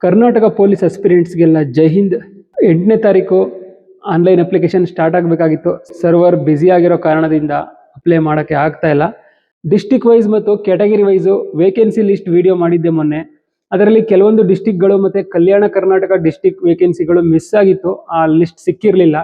Karnataka police ಅಸ್ಪಿರೆಂಟ್ಸ್ಗೆಲ್ಲ ಜೈ ಹಿಂದ್. 8ನೇ ತಾರೀಕು online application start ಆಗಬೇಕಾಗಿತ್ತು. Server busy ಆಗಿರೋ ಕಾರಣದಿಂದ ಅಪ್ಲೈ ಮಾಡೋಕ್ಕೆ ಆಗ್ತಾ ಇಲ್ಲ. ಡಿಸ್ಟಿಕ್ ವೈಸ್ ಮತ್ತು category wise vacancy list video ಮಾಡಿದ್ದೆ ಮೊನ್ನೆ. ಅದರಲ್ಲಿ ಕೆಲವೊಂದು ಡಿಸ್ಟಿಕ್ಗಳು ಮತ್ತು ಕಲ್ಯಾಣ ಕರ್ನಾಟಕ ಡಿಸ್ಟಿಕ್ ವೇಕೆನ್ಸಿಗಳು ಮಿಸ್ ಆಗಿತ್ತು. ಆ ಲಿಸ್ಟ್ ಸಿಕ್ಕಿರಲಿಲ್ಲ.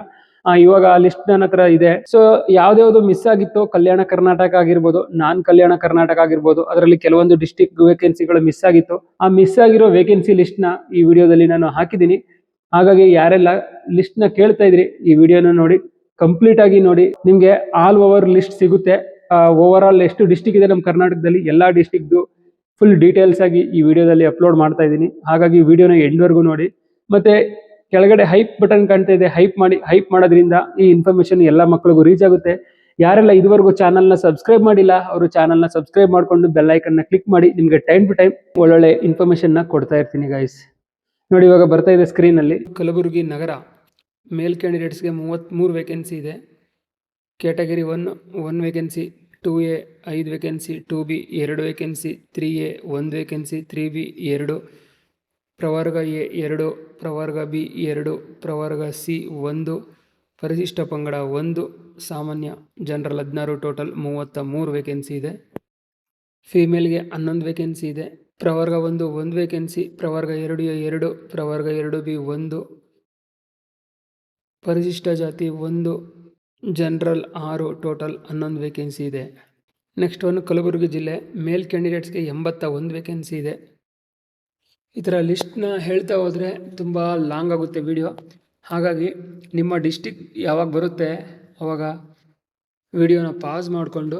ಇವಾಗ ಆ ಲಿಸ್ಟ್ ನನ್ನ ಹತ್ರ ಇದೆ. ಸೊ ಯಾವ್ದ್ಯಾವ್ದು ಮಿಸ್ ಆಗಿತ್ತು, ಕಲ್ಯಾಣ ಕರ್ನಾಟಕ ಆಗಿರ್ಬೋದು, ನಾನ್ ಕಲ್ಯಾಣ ಕರ್ನಾಟಕ ಆಗಿರ್ಬೋದು, ಅದರಲ್ಲಿ ಕೆಲವೊಂದು ಡಿಸ್ಟಿಕ್ ವೇಕೆನ್ಸಿಗಳು ಮಿಸ್ ಆಗಿತ್ತು. ಆ ಮಿಸ್ ಆಗಿರೋ ವೇಕೆನ್ಸಿ ಲಿಸ್ಟ್ ನ ಈ ವಿಡಿಯೋದಲ್ಲಿ ನಾನು ಹಾಕಿದ್ದೀನಿ. ಹಾಗಾಗಿ ಯಾರೆಲ್ಲ ಲಿಸ್ಟ್ ನ ಕೇಳ್ತಾ ಇದ್ರಿ, ಈ ವಿಡಿಯೋನ ನೋಡಿ, ಕಂಪ್ಲೀಟ್ ಆಗಿ ನೋಡಿ. ನಿಮ್ಗೆ ಆಲ್ ಓವರ್ ಲಿಸ್ಟ್ ಸಿಗುತ್ತೆ. ಓವರ್ ಆಲ್ ಎಷ್ಟು ಡಿಸ್ಟಿಕ್ ಇದೆ ನಮ್ಮ ಕರ್ನಾಟಕದಲ್ಲಿ, ಎಲ್ಲಾ ಡಿಸ್ಟಿಕ್ದು ಫುಲ್ ಡೀಟೇಲ್ಸ್ ಆಗಿ ಈ ವಿಡಿಯೋದಲ್ಲಿ ಅಪ್ಲೋಡ್ ಮಾಡ್ತಾ ಇದ್ದೀನಿ. ಹಾಗಾಗಿ ವಿಡಿಯೋನ ಎಂಡ್ವರೆಗೂ ನೋಡಿ. ಮತ್ತೆ ಕೆಳಗಡೆ ಹೈಪ್ ಬಟನ್ ಕಾಣ್ತಾ ಇದೆ, ಹೈಪ್ ಮಾಡೋದ್ರಿಂದ ಈ ಇನ್ಫಾರ್ಮೇಶನ್ ಎಲ್ಲ ಮಕ್ಕಳಿಗೂ ರೀಚ್ ಆಗುತ್ತೆ. ಯಾರೆಲ್ಲ ಇದುವರೆಗೂ ಚಾನಲ್ನ ಸಬ್ಸ್ಕ್ರೈಬ್ ಮಾಡಿಲ್ಲ ಅವರು ಚಾನಲ್ನ ಸಬ್ಸ್ಕ್ರೈಬ್ ಮಾಡಿಕೊಂಡು ಬೆಲ್ ಐಕನ್ನ ಕ್ಲಿಕ್ ಮಾಡಿ. ನಿಮಗೆ ಟೈಮ್ ಟು ಟೈಮ್ ಒಳ್ಳೊಳ್ಳೆ ಇನ್ಫಾರ್ಮೇಶನ್ನ ಕೊಡ್ತಾ ಇರ್ತೀನಿ ಗೈಸ್. ನೋಡಿ, ಇವಾಗ ಬರ್ತಾ ಇದೆ ಸ್ಕ್ರೀನಲ್ಲಿ. ಕಲಬುರಗಿ ನಗರ ಮೇಲ್ ಕ್ಯಾಂಡಿಡೇಟ್ಸ್ಗೆ 33 ವೇಕೆನ್ಸಿ ಇದೆ. Category 1 vacancy, 2A 5 vacancy, 2B 2 vacancy, 3A 1 vacancy, 3B 2, ಪ್ರವರ್ಗ A 2, ಪ್ರವರ್ಗ B 2, ಪ್ರವರ್ಗ C 1, ಪರಿಶಿಷ್ಟ ಪಂಗಡ 1, ಸಾಮಾನ್ಯ ಜನರಲ್ 16, ಟೋಟಲ್ 33 ವೇಕೆನ್ಸಿ ಇದೆ. ಫೀಮೇಲ್ಗೆ 11 ವೇಕೆನ್ಸಿ ಇದೆ. ಪ್ರವರ್ಗ 1 ವೇಕೆನ್ಸಿ, ಪ್ರವರ್ಗ 2A 2, ಪ್ರವರ್ಗ 2B 1, ಪರಿಶಿಷ್ಟ ಜಾತಿ 1, ಜನರಲ್ 6, ಟೋಟಲ್ 11 ವೇಕೆನ್ಸಿ ಇದೆ. ನೆಕ್ಸ್ಟ್ ಕಲಬುರಗಿ ಜಿಲ್ಲೆ ಮೇಲ್ ಕ್ಯಾಂಡಿಡೇಟ್ಸ್ಗೆ 81 ವೇಕೆನ್ಸಿ ಇದೆ. ಈ ಥರ ಲಿಸ್ಟ್ನ ಹೇಳ್ತಾ ಹೋದರೆ ತುಂಬ ಲಾಂಗ್ ಆಗುತ್ತೆ ವಿಡಿಯೋ. ಹಾಗಾಗಿ ನಿಮ್ಮ ಡಿಸ್ಟಿಕ್ ಯಾವಾಗ ಬರುತ್ತೆ ಅವಾಗ ವಿಡಿಯೋನ ಪಾಸ್ ಮಾಡಿಕೊಂಡು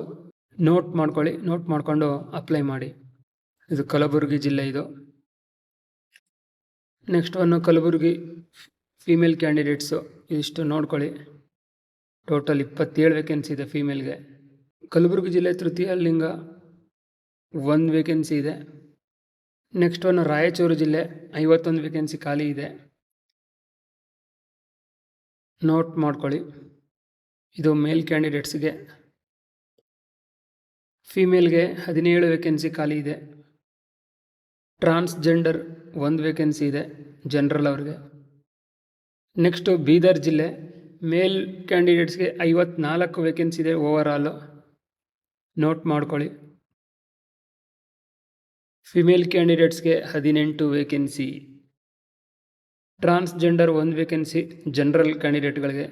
ನೋಟ್ ಮಾಡ್ಕೊಳ್ಳಿ. ನೋಟ್ ಮಾಡಿಕೊಂಡು ಅಪ್ಲೈ ಮಾಡಿ. ಇದು ಕಲಬುರಗಿ ಜಿಲ್ಲೆ. ಇದು ನೆಕ್ಸ್ಟ್ ಕಲಬುರಗಿ ಫೀಮೇಲ್ ಕ್ಯಾಂಡಿಡೇಟ್ಸು ಇಷ್ಟು ನೋಡ್ಕೊಳ್ಳಿ. ಟೋಟಲ್ 27 ವೇಕೆನ್ಸಿ ಇದೆ ಫೀಮೇಲ್ಗೆ. ಕಲಬುರಗಿ ಜಿಲ್ಲೆ ತೃತೀಯ ಲಿಂಗ 1 ವೇಕೆನ್ಸಿ ಇದೆ. ನೆಕ್ಸ್ಟ್ ರಾಯಚೂರು ಜಿಲ್ಲೆ 51 ವೇಕೆನ್ಸಿ ಖಾಲಿ ಇದೆ. ನೋಟ್ ಮಾಡ್ಕೊಳ್ಳಿ. ಇದು ಮೇಲ್ ಕ್ಯಾಂಡಿಡೇಟ್ಸ್ಗೆ. ಫೀಮೇಲ್ಗೆ 17 ವೇಕೆನ್ಸಿ ಖಾಲಿ ಇದೆ. ಟ್ರಾನ್ಸ್ಜೆಂಡರ್ 1 ವೇಕೆನ್ಸಿ ಇದೆ ಜನರಲ್ ಅವ್ರಿಗೆ. ನೆಕ್ಸ್ಟು ಬೀದರ್ ಜಿಲ್ಲೆ ಮೇಲ್ ಕ್ಯಾಂಡಿಡೇಟ್ಸ್ಗೆ 54 ವೇಕೆನ್ಸಿ ಇದೆ ಓವರ್ ಆಲು. ನೋಟ್ ಮಾಡ್ಕೊಳ್ಳಿ. ಫಿಮೇಲ್ ಕ್ಯಾಂಡಿಡೇಟ್ಸ್ಗೆ 18 ವೇಕೆನ್ಸಿ. ಟ್ರಾನ್ಸ್ಜೆಂಡರ್ 1 ವೇಕೆನ್ಸಿ ಜನರಲ್ ಕ್ಯಾಂಡಿಡೇಟ್ಗಳಿಗೆ.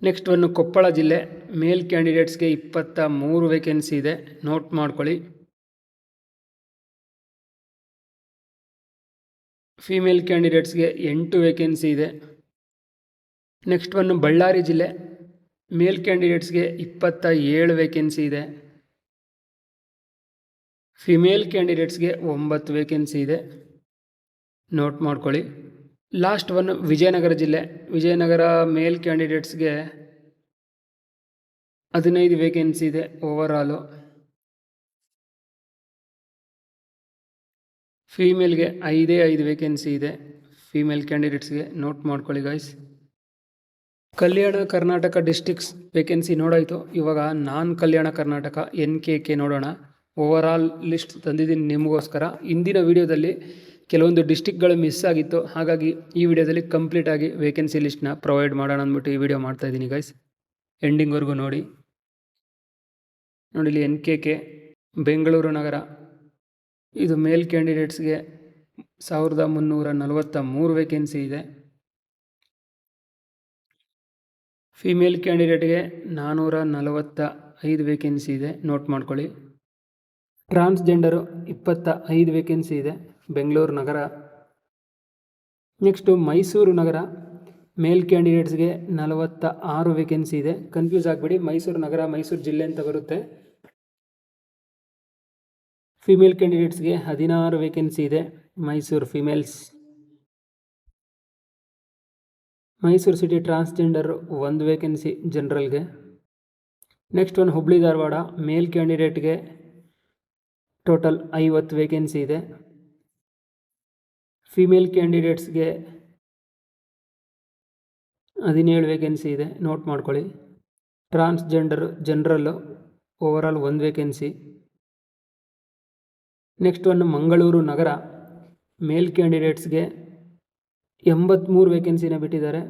ನೆಕ್ಸ್ಟ್ ಕೊಪ್ಪಳ ಜಿಲ್ಲೆ ಮೇಲ್ ಕ್ಯಾಂಡಿಡೇಟ್ಸ್ಗೆ 23 ವೇಕೆನ್ಸಿ ಇದೆ. ನೋಟ್ ಮಾಡ್ಕೊಳ್ಳಿ. ಫೀಮೇಲ್ ಕ್ಯಾಂಡಿಡೇಟ್ಸ್ಗೆ 8 ವೇಕೆನ್ಸಿ ಇದೆ. ನೆಕ್ಸ್ಟ್ ಬಳ್ಳಾರಿ ಜಿಲ್ಲೆ ಮೇಲ್ ಕ್ಯಾಂಡಿಡೇಟ್ಸ್ಗೆ 27 ವೇಕೆನ್ಸಿ ಇದೆ. ಫಿಮೇಲ್ ಕ್ಯಾಂಡಿಡೇಟ್ಸ್ಗೆ 9 ವೇಕೆನ್ಸಿ ಇದೆ. ನೋಟ್ ಮಾಡ್ಕೊಳ್ಳಿ. ಲಾಸ್ಟ್ ವಿಜಯನಗರ ಜಿಲ್ಲೆ. ವಿಜಯನಗರ ಮೇಲ್ ಕ್ಯಾಂಡಿಡೇಟ್ಸ್ಗೆ 15 ವೇಕೆನ್ಸಿ ಇದೆ ಓವರ್ ಆಲು. ಫೀಮೇಲ್ಗೆ 5 ವೇಕೆನ್ಸಿ ಇದೆ ಫೀಮೇಲ್ ಕ್ಯಾಂಡಿಡೇಟ್ಸ್ಗೆ. ನೋಟ್ ಮಾಡ್ಕೊಳ್ಳಿ guys. Kalyana Karnataka districts vacancy ನೋಡಾಯಿತು. ಇವಾಗ ನಾನ್ ಕಲ್ಯಾಣ ಕರ್ನಾಟಕ NKK ನೋಡೋಣ. ಓವರ್ ಆಲ್ ಲಿಸ್ಟ್ ತಂದಿದ್ದೀನಿ ನಿಮಗೋಸ್ಕರ. ಇಂದಿನ ವಿಡಿಯೋದಲ್ಲಿ ಕೆಲವೊಂದು ಡಿಸ್ಟಿಕ್ಗಳು ಮಿಸ್ ಆಗಿತ್ತು. ಹಾಗಾಗಿ ಈ ವಿಡಿಯೋದಲ್ಲಿ ಕಂಪ್ಲೀಟಾಗಿ ವೇಕೆನ್ಸಿ ಲಿಸ್ಟ್ನ ಪ್ರೊವೈಡ್ ಮಾಡೋಣ ಅಂದ್ಬಿಟ್ಟು ಈ ವಿಡಿಯೋ ಮಾಡ್ತಾಯಿದ್ದೀನಿ ಗೈಸ್. ಎಂಡಿಂಗ್ವರೆಗೂ ನೋಡಿ. ಇಲ್ಲಿ NKK ಬೆಂಗಳೂರು ನಗರ. ಇದು ಮೇಲ್ ಕ್ಯಾಂಡಿಡೇಟ್ಸ್ಗೆ 1343 ವೇಕೆನ್ಸಿ ಇದೆ. ಫಿಮೇಲ್ ಕ್ಯಾಂಡಿಡೇಟ್ಗೆ 445 ವೇಕೆನ್ಸಿ ಇದೆ. ನೋಟ್ ಮಾಡ್ಕೊಳ್ಳಿ. ಟ್ರಾನ್ಸ್ಜೆಂಡರು 25 ವೇಕೆನ್ಸಿ ಇದೆ ಬೆಂಗಳೂರು ನಗರ. ನೆಕ್ಸ್ಟು ಮೈಸೂರು ನಗರ ಮೇಲ್ ಕ್ಯಾಂಡಿಡೇಟ್ಸ್ಗೆ 46 ವೇಕೆನ್ಸಿ ಇದೆ. ಕನ್ಫ್ಯೂಸ್ ಆಗಬೇಡಿ, ಮೈಸೂರು ನಗರ ಮೈಸೂರು ಜಿಲ್ಲೆ ಅಂತ ಬರುತ್ತೆ. ಫಿಮೇಲ್ ಕ್ಯಾಂಡಿಡೇಟ್ಸ್ಗೆ 16 ವೇಕೆನ್ಸಿ ಇದೆ. Mysuru females. Mysuru city transgender 1 vacancy ಜನರಲ್ಗೆ. ನೆಕ್ಸ್ಟ್ ಹುಬ್ಳಿ ಧಾರವಾಡ ಮೇಲ್ ಕ್ಯಾಂಡಿಡೇಟ್ಗೆ ಟೋಟಲ್ 50 ವೇಕೆನ್ಸಿ ಇದೆ. ಫಿಮೇಲ್ ಕ್ಯಾಂಡಿಡೇಟ್ಸ್ಗೆ 17 ವೇಕೆನ್ಸಿ ಇದೆ. ನೋಟ್ ಮಾಡ್ಕೊಳ್ಳಿ. Transgender general over all 1 vacancy. Next Mangaluru ನಗರ ಮೇಲ್ ಕ್ಯಾಂಡಿಡೇಟ್ಸ್ಗೆ 83 ವೇಕೆನ್ಸಿನ ಬಿಟ್ಟಿದ್ದಾರೆ.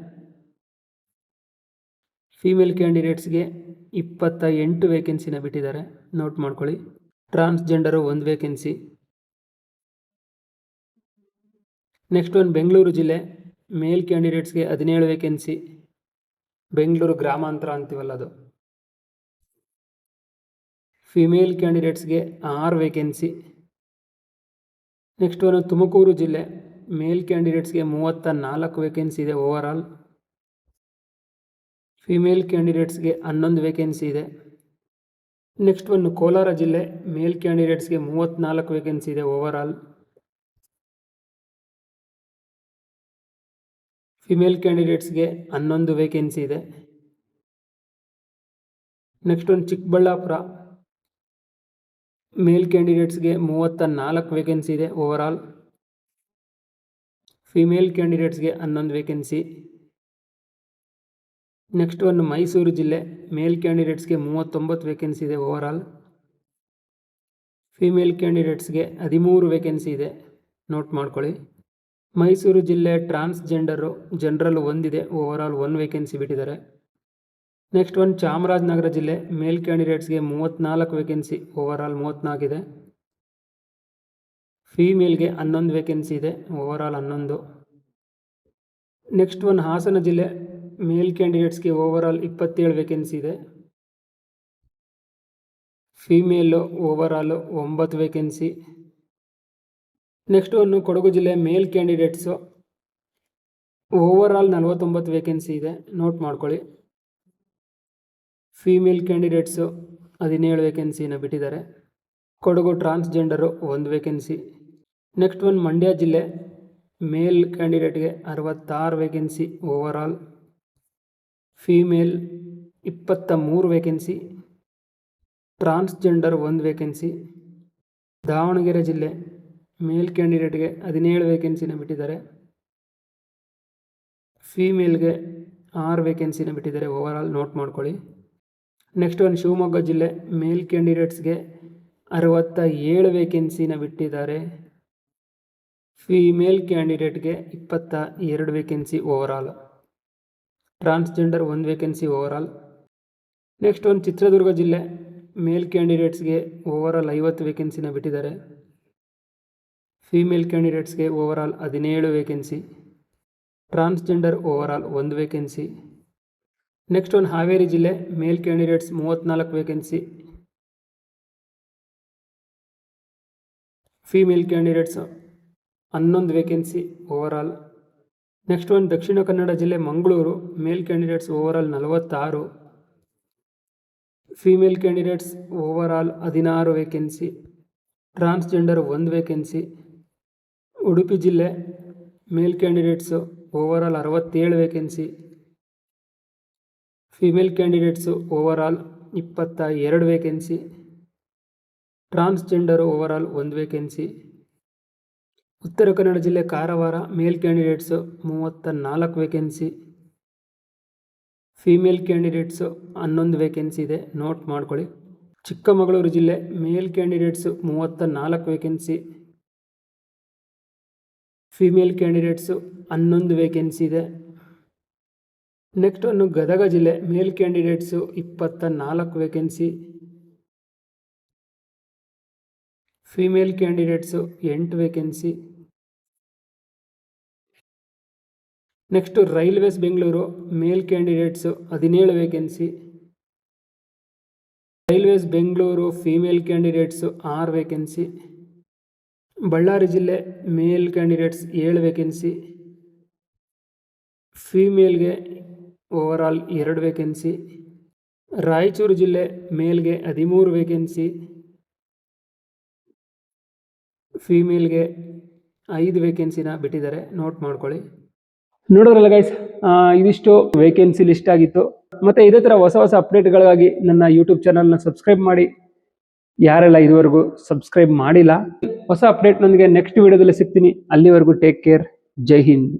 ಫೀಮೇಲ್ ಕ್ಯಾಂಡಿಡೇಟ್ಸ್ಗೆ 28 ವೇಕೆನ್ಸಿನ ಬಿಟ್ಟಿದ್ದಾರೆ, ನೋಟ್ ಮಾಡ್ಕೊಳ್ಳಿ. Transgender 1 vacancy. ನೆಕ್ಸ್ಟ್ ಒಂದು ಬೆಂಗಳೂರು ಜಿಲ್ಲೆ, ಮೇಲ್ ಕ್ಯಾಂಡಿಡೇಟ್ಸ್ಗೆ 17 ವೇಕೆನ್ಸಿ. ಬೆಂಗಳೂರು ಗ್ರಾಮಾಂತರ ಅಂತೀವಲ್ಲ ಅದು. Female ಕ್ಯಾಂಡಿಡೇಟ್ಸ್ಗೆ 6 vacancy. ನೆಕ್ಸ್ಟ್ ಒಂದು ತುಮಕೂರು ಜಿಲ್ಲೆ, ಮೇಲ್ ಕ್ಯಾಂಡಿಡೇಟ್ಸ್ಗೆ 34 ವೇಕೆನ್ಸಿ ಇದೆ ಓವರಾಲ್. ಫಿಮೇಲ್ ಕ್ಯಾಂಡಿಡೇಟ್ಸ್ಗೆ 11 ವೇಕೆನ್ಸಿ ಇದೆ. ನೆಕ್ಸ್ಟ್ ಒಂದು ಕೋಲಾರ ಜಿಲ್ಲೆ, ಮೇಲ್ ಕ್ಯಾಂಡಿಡೇಟ್ಸ್ಗೆ 34 ವೇಕೆನ್ಸಿ ಇದೆ ಓವರಾಲ್. ಫಿಮೇಲ್ ಕ್ಯಾಂಡಿಡೇಟ್ಸ್ಗೆ 11 ವೇಕೆನ್ಸಿ ಇದೆ. ನೆಕ್ಸ್ಟ್ ಒಂದು ಚಿಕ್ಕಬಳ್ಳಾಪುರ, ಮೇಲ್ ಕ್ಯಾಂಡಿಡೇಟ್ಸ್ಗೆ 34 ವೇಕೆನ್ಸಿ ಇದೆ ಓವರಾಲ್. ಫಿಮೇಲ್ ಕ್ಯಾಂಡಿಡೇಟ್ಸ್ಗೆ 11 ವೇಕೆನ್ಸಿ. ನೆಕ್ಸ್ಟ್ ಒಂದು ಮೈಸೂರು ಜಿಲ್ಲೆ, ಮೇಲ್ ಕ್ಯಾಂಡಿಡೇಟ್ಸ್ಗೆ 39 ವೇಕೆನ್ಸಿ ಇದೆ ಓವರಾಲ್. ಫಿಮೇಲ್ ಕ್ಯಾಂಡಿಡೇಟ್ಸ್ಗೆ 13 ವೇಕೆನ್ಸಿ ಇದೆ, ನೋಟ್ ಮಾಡ್ಕೊಳ್ಳಿ. ಮೈಸೂರು ಜಿಲ್ಲೆ ಟ್ರಾನ್ಸ್ಜೆಂಡರು ಜನರಲ್ 1 ಇದೆ, ಓವರಾಲ್ 1 ವೇಕೆನ್ಸಿ ಬಿಟ್ಟಿದ್ದಾರೆ. ನೆಕ್ಸ್ಟ್ ಒಂದು ಚಾಮರಾಜನಗರ ಜಿಲ್ಲೆ, ಮೇಲ್ ಕ್ಯಾಂಡಿಡೇಟ್ಸ್ಗೆ 34 ವೇಕೆನ್ಸಿ, ಓವರಾಲ್ 34 ಇದೆ. ಫೀಮೇಲ್ಗೆ 11 ವೇಕೆನ್ಸಿ ಇದೆ, ಓವರಾಲ್ 11. ನೆಕ್ಸ್ಟ್ ಒಂದು ಹಾಸನ ಜಿಲ್ಲೆ, ಮೇಲ್ ಕ್ಯಾಂಡಿಡೇಟ್ಸ್ಗೆ ಓವರಾಲ್ 27 ವೇಕೆನ್ಸಿ ಇದೆ. Female overall 9 vacancy. ನೆಕ್ಸ್ಟ್ ಒಂದು ಕೊಡಗು ಜಿಲ್ಲೆ, ಮೇಲ್ ಕ್ಯಾಂಡಿಡೇಟ್ಸು ಓವರಾಲ್ 49 ವೇಕೆನ್ಸಿ ಇದೆ, ನೋಟ್ ಮಾಡ್ಕೊಳ್ಳಿ. ಫೀಮೇಲ್ ಕ್ಯಾಂಡಿಡೇಟ್ಸು 17 ವೇಕೆನ್ಸಿನ ಬಿಟ್ಟಿದ್ದಾರೆ. Kodagu transgender 1 vacancy. ನೆಕ್ಸ್ಟ್ ಒಂದು ಮಂಡ್ಯ ಜಿಲ್ಲೆ, ಮೇಲ್ ಕ್ಯಾಂಡಿಡೇಟ್ಗೆ 66 vacancy overall. Female 23 vacancy. Transgender 1 vacancy. Davanagere ಜಿಲ್ಲೆ, ಮೇಲ್ ಕ್ಯಾಂಡಿಡೇಟ್ಗೆ 17 ವೇಕೆನ್ಸಿನ ಬಿಟ್ಟಿದ್ದಾರೆ. ಫೀಮೇಲ್ಗೆ 6 ವೇಕೆನ್ಸಿನ ಬಿಟ್ಟಿದ್ದಾರೆ ಓವರಾಲ್, ನೋಟ್ ಮಾಡ್ಕೊಳ್ಳಿ. ನೆಕ್ಸ್ಟ್ ಒಂದು ಶಿವಮೊಗ್ಗ ಜಿಲ್ಲೆ, ಮೇಲ್ ಕ್ಯಾಂಡಿಡೇಟ್ಸ್ಗೆ 67 ವೇಕೆನ್ಸಿನ ಬಿಟ್ಟಿದ್ದಾರೆ. ಫೀಮೇಲ್ ಕ್ಯಾಂಡಿಡೇಟ್ಗೆ 22 vacancy overall. Transgender 1 vacancy overall. Next ಒಂದು ಚಿತ್ರದುರ್ಗ ಜಿಲ್ಲೆ, ಮೇಲ್ ಕ್ಯಾಂಡಿಡೇಟ್ಸ್ಗೆ ಓವರಾಲ್ 50 ವೇಕೆನ್ಸಿನ ಬಿಟ್ಟಿದ್ದಾರೆ. ಫೀಮೇಲ್ ಕ್ಯಾಂಡಿಡೇಟ್ಸ್ಗೆ overall 17 vacancy. Transgender overall 1 vacancy. Next ಒಂದು ಹಾವೇರಿ ಜಿಲ್ಲೆ, male candidates 34 vacancy. Female candidates 11 vacancy overall. Next ಒಂದು ದಕ್ಷಿಣ ಕನ್ನಡ ಜಿಲ್ಲೆ Mangaluru, male candidates overall 46. Female candidates overall 16 vacancy. Transgender 1 vacancy. Udupi ಜಿಲ್ಲೆ, male candidates overall 67 vacancy. Female candidates overall 22 vacancy. Transgender overall 1 vacancy. Uttara Kannada ಜಿಲ್ಲೆ Karwar, male candidates 34 vacancy. Female candidates 11 vacancy ಇದೆ, note ಮಾಡ್ಕೊಳ್ಳಿ. ಚಿಕ್ಕಮಗಳೂರು ಜಿಲ್ಲೆ, male candidates 34 vacancy. Female candidates 11 vacancy ಇದೆ. Next ಒಂದು ಗದಗ ಜಿಲ್ಲೆ, male candidates 24 vacancy. Female candidates 8 vacancy. Next railways Bengaluru, male candidates 17 vacancy. Railways Bengaluru female candidates 6 vacancy. Ballari ಜಿಲ್ಲೆ, male candidates 7 vacancy. ಫೀಮೇಲ್ಗೆ overall 2 vacancy. Raichur ಜಿಲ್ಲೆ, ಮೇಲ್ಗೆ 13 vacancy. ಫೀಮೇಲ್ಗೆ 5 ವೇಕೆನ್ಸಿನ ಬಿಟ್ಟಿದ್ದಾರೆ, ನೋಟ್ ಮಾಡ್ಕೊಳ್ಳಿ. ನೋಡೋದ್ರಲ್ಲ ಗೈಸ್, ಇದಿಷ್ಟು ವೇಕೆನ್ಸಿ ಲಿಸ್ಟ್ ಆಗಿತ್ತು. ಮತ್ತು ಇದೇ ಥರ ಹೊಸ ಹೊಸ ಅಪ್ಡೇಟ್ಗಳಿಗಾಗಿ ನನ್ನ ಯೂಟ್ಯೂಬ್ ಚಾನಲ್ನ ಸಬ್ಸ್ಕ್ರೈಬ್ ಮಾಡಿ, ಯಾರೆಲ್ಲ ಇದುವರೆಗೂ ಸಬ್ಸ್ಕ್ರೈಬ್ ಮಾಡಿಲ್ಲ. ಹೊಸ ಅಪ್ಡೇಟ್ನೊಂದಿಗೆ ನೆಕ್ಸ್ಟ್ ವಿಡಿಯೋದಲ್ಲಿ ಸಿಗ್ತೀನಿ. ಅಲ್ಲಿವರೆಗೂ ಟೇಕ್ ಕೇರ್. ಜೈ ಹಿಂದ್.